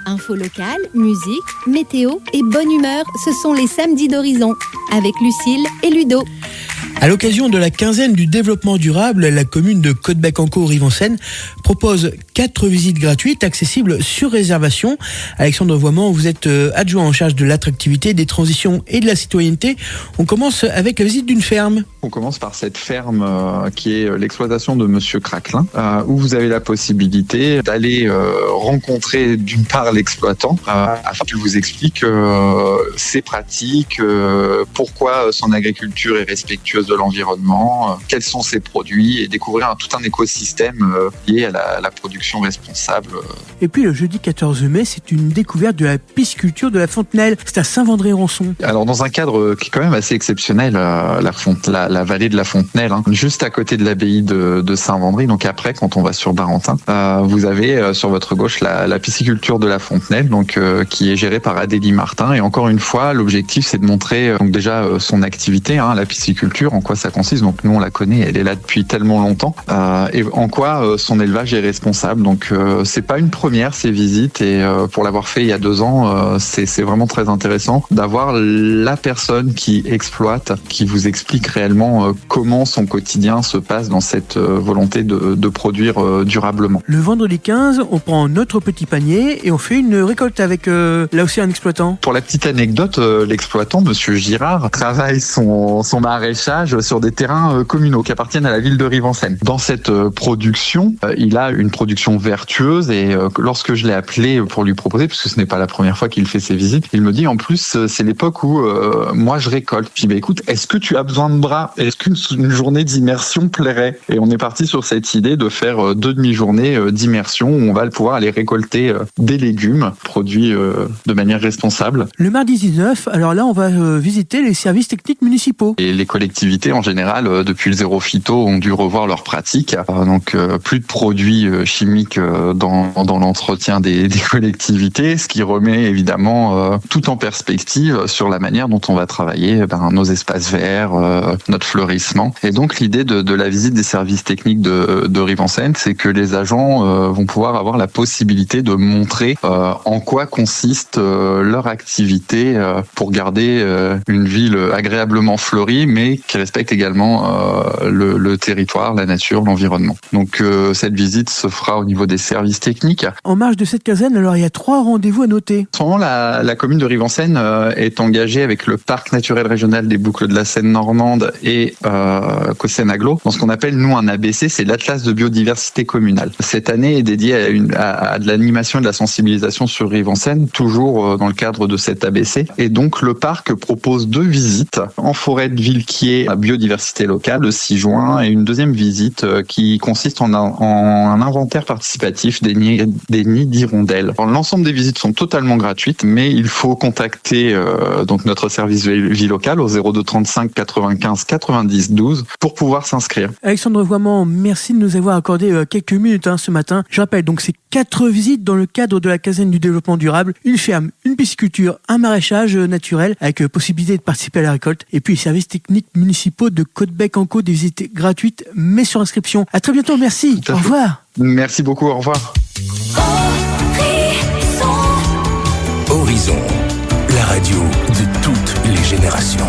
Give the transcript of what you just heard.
Info locale, musique, météo et bonne humeur, ce sont les samedis d'Horizon, avec Lucille et Ludo. À l'occasion de la quinzaine du développement durable, la commune de Caudebec-en-Caux-Rive-en-Seine propose 4 visites gratuites accessibles sur réservation. Alexandre Voiement, vous êtes adjoint en charge de l'attractivité, des transitions et de la citoyenneté. On commence avec la visite d'une ferme. On commence par cette ferme qui est l'exploitation de Monsieur Craquelin, où vous avez la possibilité d'aller rencontrer d'une part l'exploitant, afin qu'il vous explique ses pratiques, pourquoi son agriculture est respectueuse de l'environnement, quels sont ses produits, et découvrir tout un écosystème lié à la production responsable. Et puis le jeudi 14 mai, c'est une découverte de la pisciculture de la Fontenelle. C'est à Saint-Vendré-Rançon. Alors dans un cadre qui est quand même assez exceptionnel, la vallée de la Fontenelle, juste à côté de l'abbaye de Saint-Vendry, donc après quand on va sur Barentin, vous avez sur votre gauche la pisciculture de la Fontenelle, donc qui est gérée par Adélie Martin. Et encore une fois, l'objectif c'est de montrer donc déjà son activité, la pisciculture, en quoi ça consiste. Donc nous on la connaît, elle est là depuis tellement longtemps, et en quoi son élevage est responsable. Donc c'est pas une première ces visites, et pour l'avoir fait il y a 2 ans, c'est vraiment très intéressant d'avoir la personne qui exploite, qui vous explique réellement comment son quotidien se passe dans cette volonté de produire durablement. Le vendredi 15, on prend notre petit panier et on fait une récolte avec là aussi un exploitant. Pour la petite anecdote, l'exploitant, Monsieur Girard, travaille son maraîchage sur des terrains communaux qui appartiennent à la ville de Rive-en-Seine. Dans cette production, il a une production vertueuse, et lorsque je l'ai appelé pour lui proposer, parce que ce n'est pas la première fois qu'il fait ses visites, il me dit en plus c'est l'époque où moi je récolte. Puis écoute, est-ce que tu as besoin de bras? Est-ce qu'une journée d'immersion plairait? Et on est parti sur cette idée de faire 2 demi-journées d'immersion où on va pouvoir aller récolter des légumes produits de manière responsable. Le mardi 19, alors là on va visiter les services techniques municipaux. Et les collectivités en général, depuis le zéro phyto, ont dû revoir leurs pratiques. Donc plus de produits chimiques dans l'entretien des collectivités, ce qui remet évidemment tout en perspective sur la manière dont on va travailler nos espaces verts, notre fleurissement. Et donc l'idée de la visite des services techniques de Rive-en-Seine, c'est que les agents vont pouvoir avoir la possibilité de montrer en quoi consiste leur activité pour garder une ville agréablement fleurie, mais qui respecte également le territoire, la nature, l'environnement. Donc cette visite se fera au niveau des services techniques. En marge de cette quinzaine, alors il y a 3 rendez-vous à noter. En ce moment, la commune de Rive-en-Seine est engagée avec le parc naturel régional des Boucles de la Seine normande et Cosseine-Aglo dans ce qu'on appelle nous un ABC, c'est l'Atlas de biodiversité communale. Cette année est dédiée à de l'animation et de la sensibilisation sur Rive-en-Seine, toujours dans le cadre de cet ABC. Et donc le parc propose 2 visites en forêt de Villequier à biodiversité locale le 6 juin, et une deuxième visite qui consiste en un inventaire participatif des nids d'hirondelles. L'ensemble des visites sont totalement gratuites, mais il faut contacter donc notre service vie locale au 02 35 95 90 12 pour pouvoir s'inscrire. Alexandre Voiement, merci de nous avoir accordé quelques minutes ce matin. Je rappelle donc ces 4 visites dans le cadre de la quinzaine du développement durable: une ferme, une pisciculture, un maraîchage naturel avec possibilité de participer à la récolte, et puis les services techniques municipaux de Caudebec-en-Caux, des visites gratuites mais sur inscription. À très bientôt, merci. Au revoir. Merci beaucoup, au revoir. Horizon, la radio de toutes les générations.